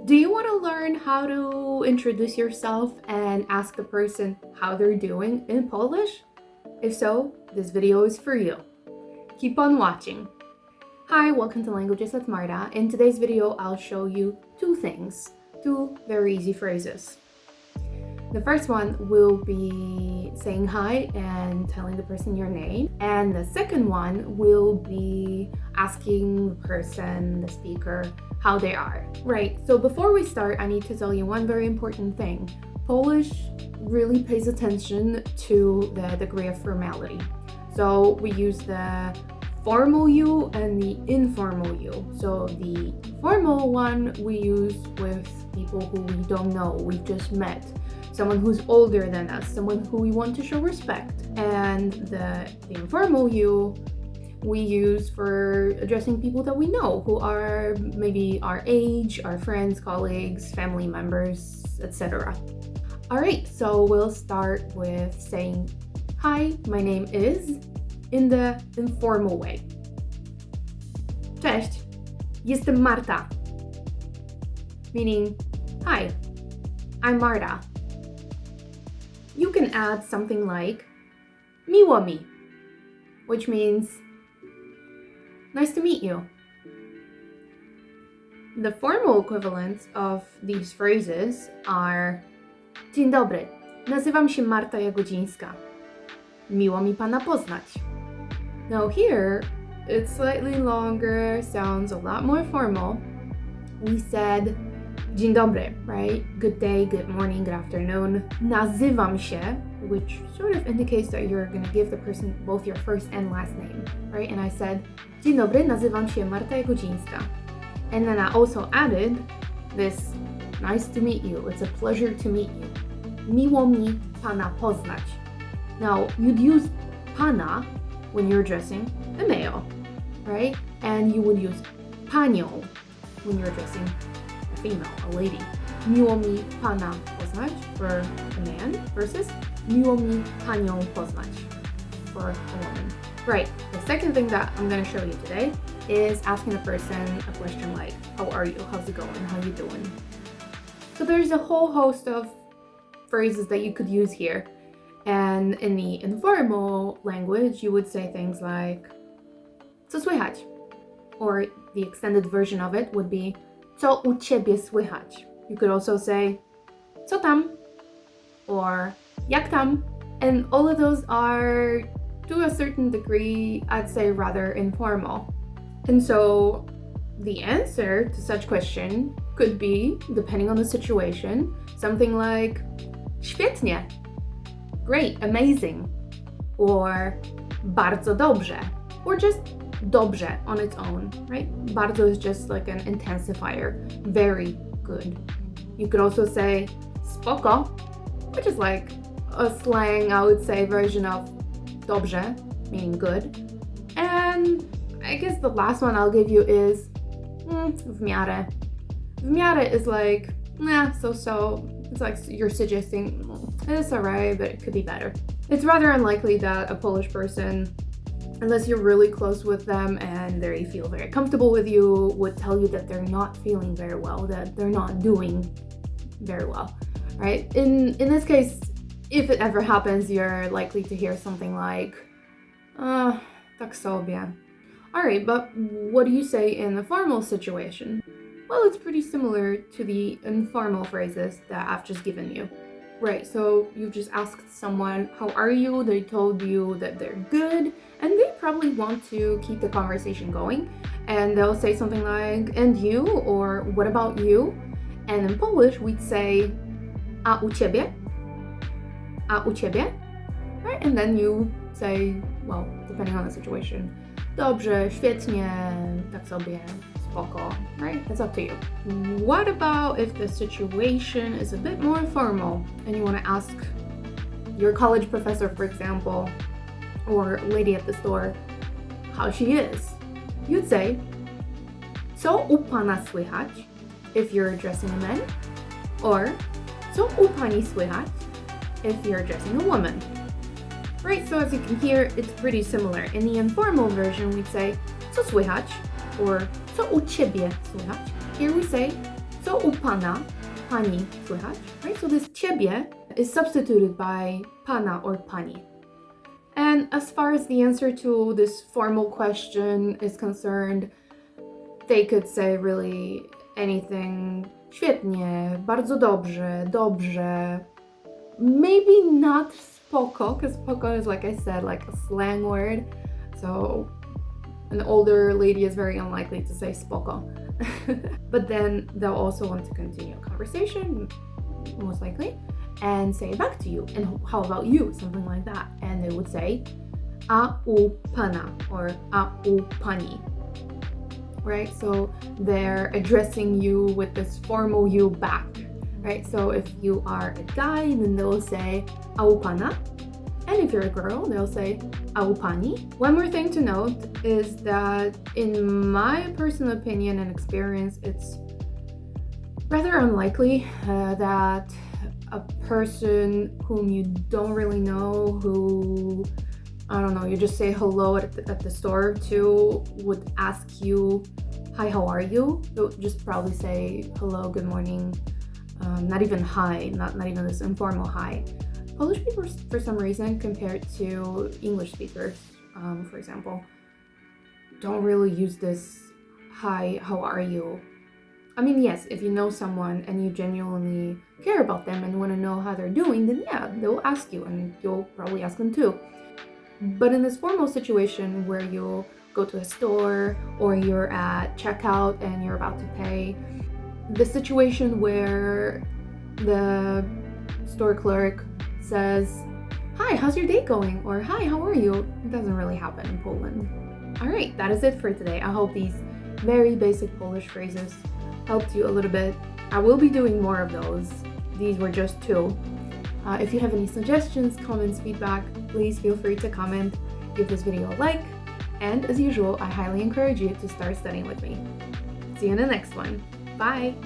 Do you want to learn how to introduce yourself and ask the person how they're doing in Polish? If so, this video is for you. Keep on watching. Hi, welcome to Languages with Marta. In today's video, I'll show you two very easy phrases. The first one will be saying hi and telling the person your name. And the second one will be asking the person, the speaker, how they are. Right, so before we start, I need to tell you one very important thing. Polish really pays attention to the degree of formality. So we use the formal you and the informal you. So the formal one we use with people who we don't know, we've just met. Someone who's older than us, someone who we want to show respect. And the informal you we use for addressing people that we know, who are maybe our age, our friends, colleagues, family members, etc. All right, so we'll start with saying, hi, my name is, in the informal way. Cześć, jestem Marta. Meaning, hi, I'm Marta. You can add something like miło mi, which means nice to meet you. The formal equivalents of these phrases are dzień dobry, nazywam się Marta Jagodzińska. Miło mi pana poznać. Now here, it's slightly longer, sounds a lot more formal. We said dzień dobry, right? Good day, good morning, good afternoon. Nazywam się, which sort of indicates that you're going to give the person both your first and last name, right? And I said, dzień dobry, nazywam się Marta Jagodzińska. And then I also added this, nice to meet you, it's a pleasure to meet you. Miło mi pana poznać. Now, you'd use pana when you're addressing a male, right? And you would use panią when you're addressing a female, a lady. Miło mi pana poznać for a man versus miło mi panią poznać for a woman. Right, the second thing that I'm going to show you today is asking a person a question like, how are you? How's it going? How you doing? So there's a whole host of phrases that you could use here. And in the informal language, you would say things like, co słychać? Or the extended version of it would be, co u ciebie słychać? You could also say, co tam? Or jak tam? And all of those are, to a certain degree, I'd say rather informal. And so the answer to such question could be, depending on the situation, something like, świetnie, great, amazing, or bardzo dobrze, or just dobrze on its own, right? Bardzo is just like an intensifier, very good. You could also say spoko, which is like a slang, I would say, version of dobrze, meaning good. And I guess the last one I'll give you is w miarę. W miarę is like, so. It's like you're suggesting, it's alright, but it could be better. It's rather unlikely that a Polish person, unless you're really close with them and they feel very comfortable with you, would tell you that they're not feeling very well, that they're not doing very well, right? In this case, if it ever happens, you're likely to hear something like, tak sobie. Alright, but what do you say in a formal situation? Well, it's pretty similar to the informal phrases that I've just given you. Right, so you've just asked someone, how are you? They told you that they're good, and they probably want to keep the conversation going. And they'll say something like, and you? Or what about you? And in Polish, we'd say, a u ciebie? A u ciebie? Right, and then you say, well, depending on the situation, dobrze, świetnie, tak sobie, spoko, right? It's up to you. What about if the situation is a bit more formal and you want to ask your college professor, for example, or lady at the store, how she is? You'd say, co u pana słychać, if you're addressing a man, or co u pani słychać, if you're addressing a woman. Right, so as you can hear, it's pretty similar. In the informal version, we'd say, co słychać, or co u ciebie słychać. Here we say, Co u pana? Pani słychać, right? So this ciebie is substituted by pana or pani. And as far as the answer to this formal question is concerned, they could say really anything. Świetnie, bardzo dobrze, dobrze. Maybe not spoko, because spoko is, like I said, like a slang word. So an older lady is very unlikely to say spoko. But then they'll also want to continue a conversation, most likely, and say it back to you. And how about you? Something like that. And they would say a u pana or a u pani. Right? So they're addressing you with this formal you back. Right? So if you are a guy, then they'll say a u pana. And if you're a girl, they'll say a u pani. One more thing to note is that in my personal opinion and experience, it's rather unlikely that a person whom you don't really know, who, I don't know, you just say hello at the store to, would ask you, hi, how are you? They'll just probably say hello, good morning, not even hi, not even this informal hi. Polish people, for some reason, compared to English speakers, for example, don't really use this hi, how are you? I mean, yes, if you know someone and you genuinely care about them and want to know how they're doing, then yeah, they'll ask you and you'll probably ask them too. But in this formal situation where you'll go to a store or you're at checkout and you're about to pay, the situation where the store clerk says, hi, how's your day going? Or hi, how are you? It doesn't really happen in Poland. All right, that is it for today. I hope these very basic Polish phrases helped you a little bit. I will be doing more of those. These were just 2. If you have any suggestions, comments, feedback, please feel free to comment, give this video a like, and as usual, I highly encourage you to start studying with me. See you in the next one. Bye!